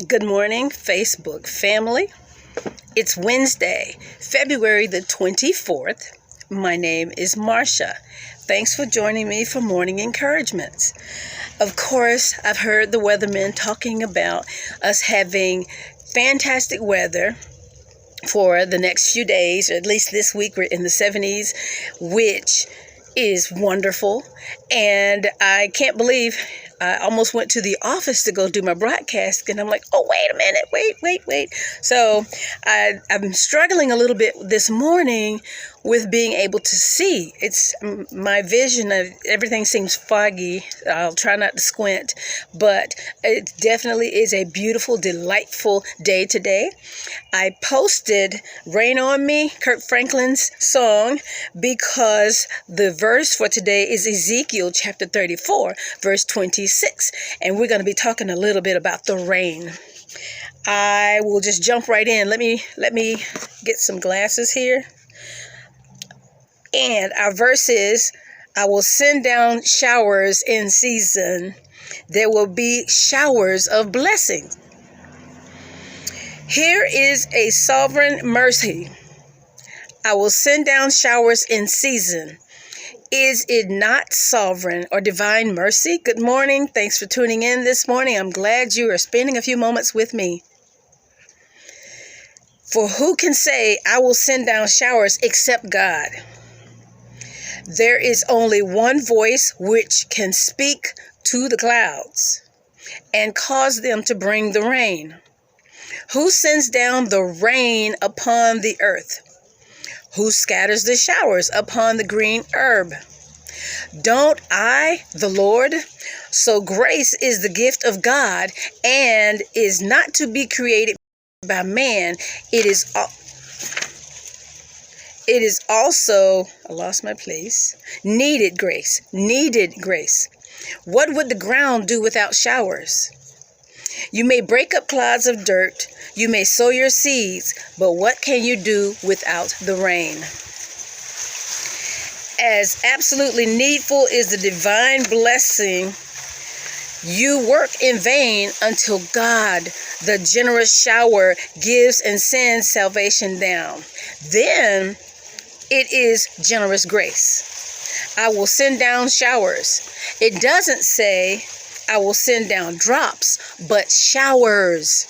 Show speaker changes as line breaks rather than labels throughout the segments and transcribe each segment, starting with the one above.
Good morning, Facebook family. It's Wednesday, February the 24th. My name is Marcia. Thanks for joining me for morning encouragements. Of course, I've heard the weathermen talking about us having fantastic weather for the next few days, or at least this week we're in the 70s, which is wonderful. And I can't believe I almost went to the office to go do my broadcast, and I'm like, oh, wait a minute, wait. So I'm struggling a little bit this morning with being able to see. It's my vision of everything seems foggy. I'll try not to squint, but it definitely is a beautiful, delightful day today. I posted Rain on Me, Kirk Franklin's song, because the verse for today is Ezekiel chapter 34, verse 26. And we're going to be talking a little bit about the rain. I will just jump right in. Let me get some glasses here. And our verse is, I will send down showers in season. There will be showers of blessings. Here is a sovereign mercy. I will send down showers in season. Is it not sovereign or divine mercy? Good morning. Thanks for tuning in this morning. I'm glad you are spending a few moments with me. For who can say, I will send down showers except God? There is only one voice which can speak to the clouds and cause them to bring the rain. Who sends down the rain upon the earth? Who scatters the showers upon the green herb? Don't I, the Lord? So grace is the gift of God and is not to be created by man. It is also, I lost my place, needed grace. What would the ground do without showers? You may break up clods of dirt, you may sow your seeds, but what can you do without the rain? As absolutely needful is the divine blessing, you work in vain until God, the generous shower, gives and sends salvation down. Then it is generous grace. I will send down showers. It doesn't say I will send down drops, but showers.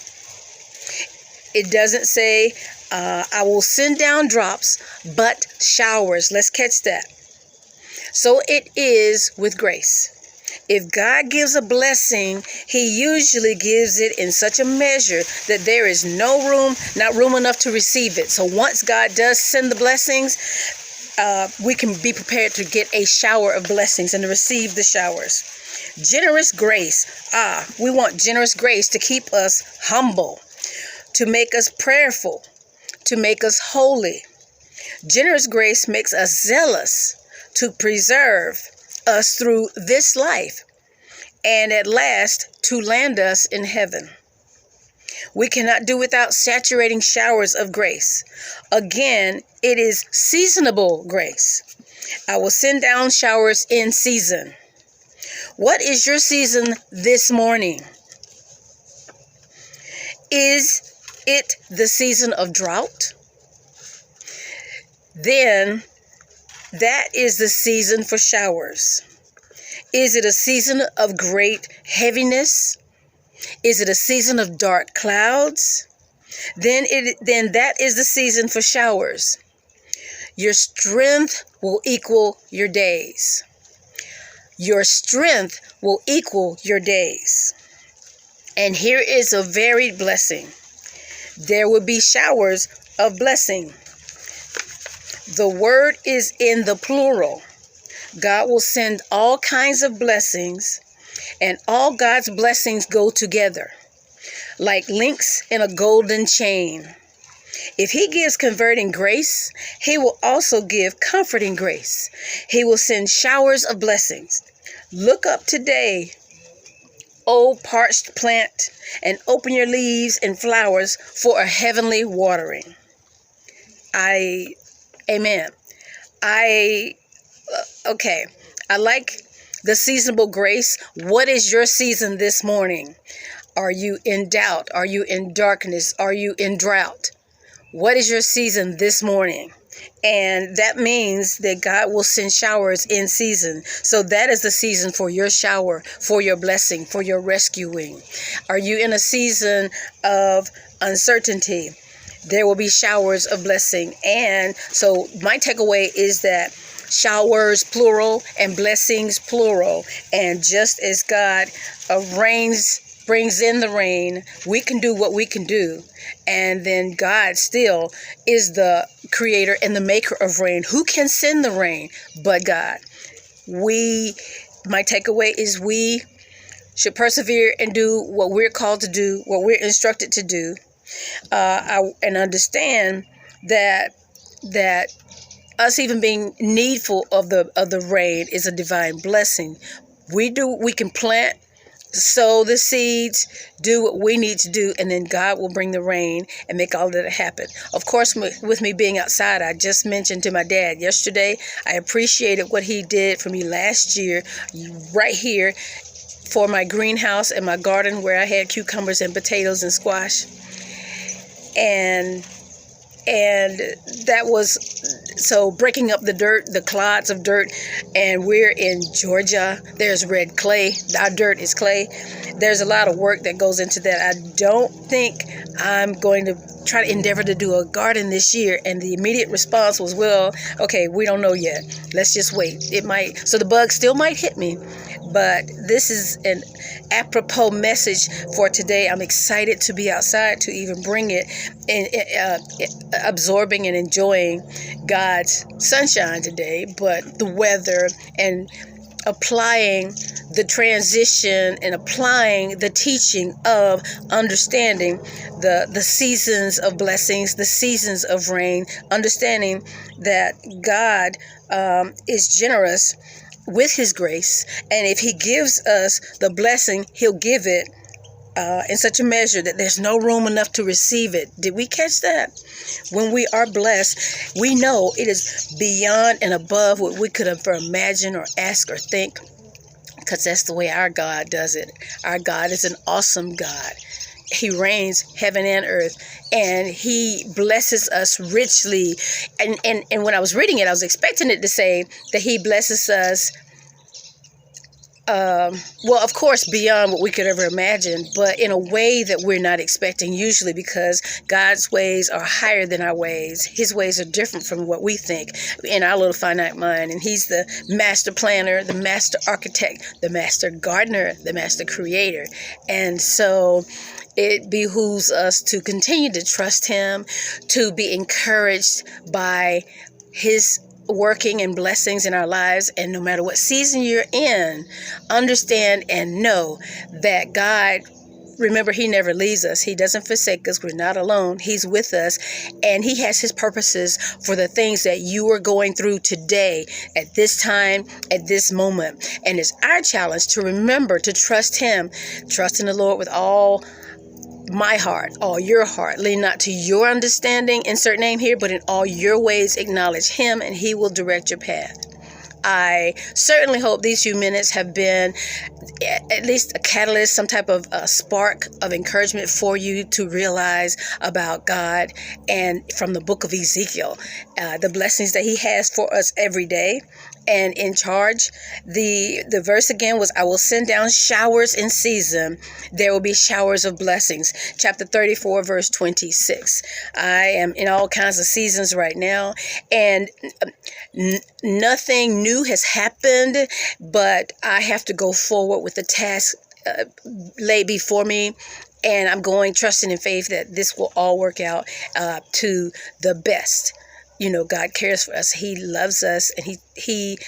It doesn't say I will send down drops, but showers. Let's catch that. So it is with grace. If God gives a blessing, he usually gives it in such a measure that there is not room enough to receive it. So once God does send the blessings, we can be prepared to get a shower of blessings and to receive the showers. Generous grace. We want generous grace to keep us humble, to make us prayerful, to make us holy. Generous grace makes us zealous to preserve us through this life and at last to land us in heaven. We cannot do without saturating showers of grace. Again, it is seasonable grace. I will send down showers in season. What is your season this morning? Is it the season of drought? Then that is the season for showers. Is it a season of great heaviness? Is it a season of dark clouds? Then that is the season for showers. Your strength will equal your days. Your strength will equal your days. And here is a varied blessing. There will be showers of blessing. The word is in the plural. God will send all kinds of blessings, and all God's blessings go together, like links in a golden chain. If he gives converting grace, he will also give comforting grace. He will send showers of blessings. Look up today, O parched plant, and open your leaves and flowers for a heavenly watering. Amen. Okay. I like the seasonable grace. What is your season this morning? Are you in doubt? Are you in darkness? Are you in drought? What is your season this morning? And that means that God will send showers in season. So that is the season for your shower, for your blessing, for your rescuing. Are you in a season of uncertainty? There will be showers of blessing. And so my takeaway is that showers plural and blessings plural. And just as God brings in the rain, we can do what we can do. And then God still is the creator and the maker of rain. Who can send the rain but God? My takeaway is we should persevere and do what we're called to do, what we're instructed to do, and understand that us even being needful of the rain is a divine blessing. We can plant, sow the seeds, do what we need to do, and then God will bring the rain and make all of that happen. Of course, with me being outside, I just mentioned to my dad yesterday, I appreciated what he did for me last year right here for my greenhouse and my garden where I had cucumbers and potatoes and squash. And that was so breaking up the dirt, the clods of dirt. And we're in Georgia. There's red clay. Our dirt is clay. There's a lot of work that goes into that. I don't think I'm going to try to endeavor to do a garden this year. And the immediate response was, well, okay, we don't know yet. Let's just wait. It might. So the bug still might hit me. But this is an apropos message for today. I'm excited to be outside to even bring it and absorbing and enjoying God's sunshine today, but the weather and applying the transition and applying the teaching of understanding the seasons of blessings, the seasons of rain, understanding that God is generous with his grace, and if he gives us the blessing, he'll give it in such a measure that there's no room enough to receive it. Did we catch that? When we are blessed, we know it is beyond and above what we could ever imagine or ask or think, because that's the way our God does it. Our God is an awesome God. He reigns heaven and earth, and he blesses us richly. And when I was reading it, I was expecting it to say that he blesses us, well, of course, beyond what we could ever imagine, but in a way that we're not expecting usually, because God's ways are higher than our ways. His ways are different from what we think in our little finite mind. And he's the master planner, the master architect, the master gardener, the master creator. And so it behooves us to continue to trust him, to be encouraged by his working and blessings in our lives. And no matter what season you're in, understand and know that God, remember, he never leaves us. He doesn't forsake us. We're not alone. He's with us, and he has his purposes for the things that you are going through today, at this time, at this moment. And it's our challenge to remember to trust him, trust in the Lord with all my heart, all your heart. Lean not to your understanding, insert name here, but in all your ways acknowledge him, and he will direct your path. I certainly hope these few minutes have been at least a catalyst, some type of spark of encouragement for you to realize about God, and from the book of Ezekiel, the blessings that he has for us every day. And in charge, the verse again was, I will send down showers in season. There will be showers of blessings. Chapter 34, verse 26. I am in all kinds of seasons right now, and nothing new has happened, but I have to go forward with the task laid before me. And I'm going trusting in faith that this will all work out to the best. You know, God cares for us. He loves us, and he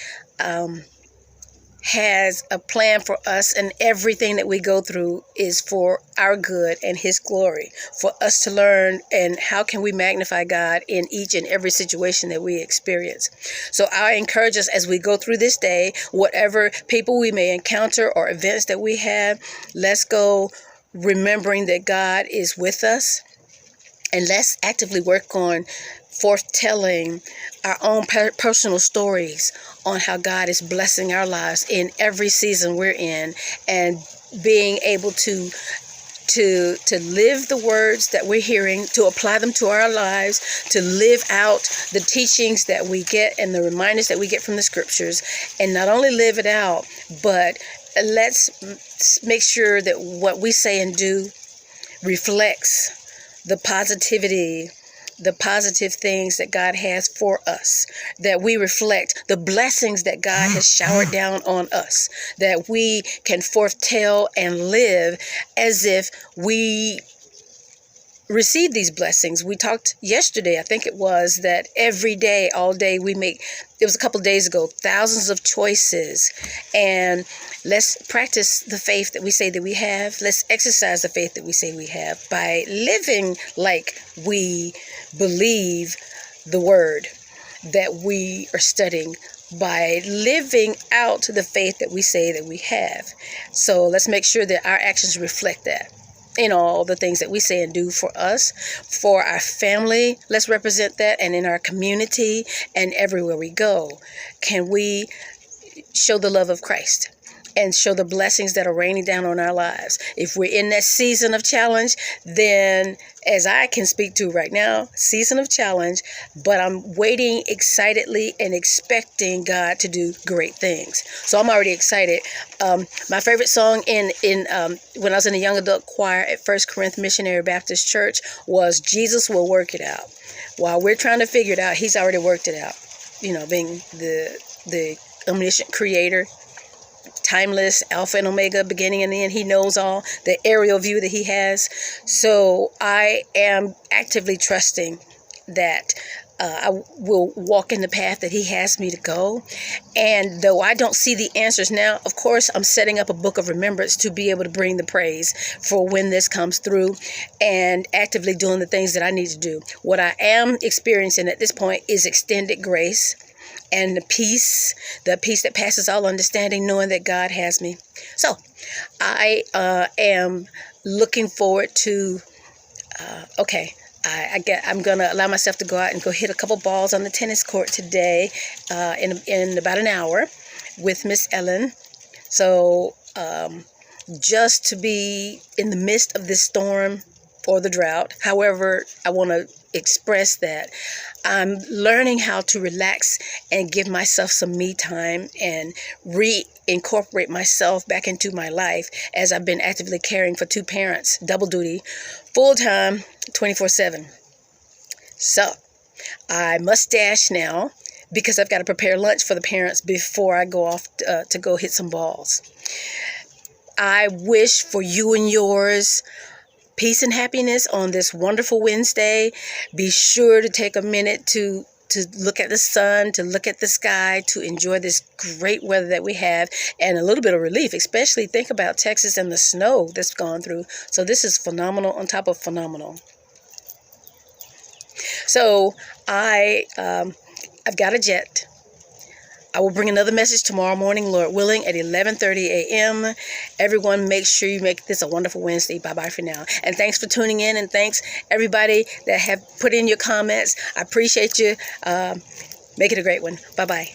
has a plan for us, and everything that we go through is for our good and his glory, for us to learn and how can we magnify God in each and every situation that we experience. So I encourage us as we go through this day, whatever people we may encounter or events that we have, let's go remembering that God is with us, and let's actively work on foretelling our own personal stories on how God is blessing our lives in every season we're in, and being able to to live the words that we're hearing, to apply them to our lives, to live out the teachings that we get and the reminders that we get from the scriptures, and not only live it out, but let's make sure that what we say and do reflects the positivity, the positive things that God has for us, that we reflect the blessings that God has showered down on us, that we can foretell and live as if we receive these blessings. We talked yesterday, I think it was, that every day, all day, we make, it was a couple of days ago, thousands of choices. And let's practice the faith that we say that we have. Let's exercise the faith that we say we have by living like we believe the word that we are studying, by living out the faith that we say that we have. So let's make sure that our actions reflect that in all the things that we say and do for us, for our family. Let's represent that, and in our community and everywhere we go. Can we show the love of Christ and show the blessings that are raining down on our lives? If we're in that season of challenge, then, as I can speak to right now, season of challenge, but I'm waiting excitedly and expecting God to do great things. So I'm already excited. My favorite song in when I was in the young adult choir at First Corinth Missionary Baptist Church was "Jesus Will Work It Out." While we're trying to figure it out, He's already worked it out. You know, being the omniscient creator, timeless, Alpha and Omega, beginning and end. He knows all, the aerial view that He has. So I am actively trusting that I will walk in the path that He has me to go. And though I don't see the answers now, of course, I'm setting up a book of remembrance to be able to bring the praise for when this comes through, and actively doing the things that I need to do. What I am experiencing at this point is extended grace and the peace that passes all understanding, knowing that God has me. So I am looking forward to, I'm going to allow myself to go out and go hit a couple balls on the tennis court today in about an hour with Miss Ellen. So just to be in the midst of this storm or the drought, however I want to express that, I'm learning how to relax and give myself some me time and reincorporate myself back into my life, as I've been actively caring for two parents, double duty, full time, 24/7. So I must dash now because I've got to prepare lunch for the parents before I go off to go hit some balls. I wish for you and yours peace and happiness on this wonderful Wednesday. Be sure to take a minute to look at the sun, to look at the sky, to enjoy this great weather that we have, and a little bit of relief. Especially think about Texas and the snow that's gone through. So this is phenomenal on top of phenomenal. So I've got a jet. I will bring another message tomorrow morning, Lord willing, at 11:30 a.m. Everyone, make sure you make this a wonderful Wednesday. Bye-bye for now. And thanks for tuning in, and thanks everybody that have put in your comments. I appreciate you. Make it a great one. Bye-bye.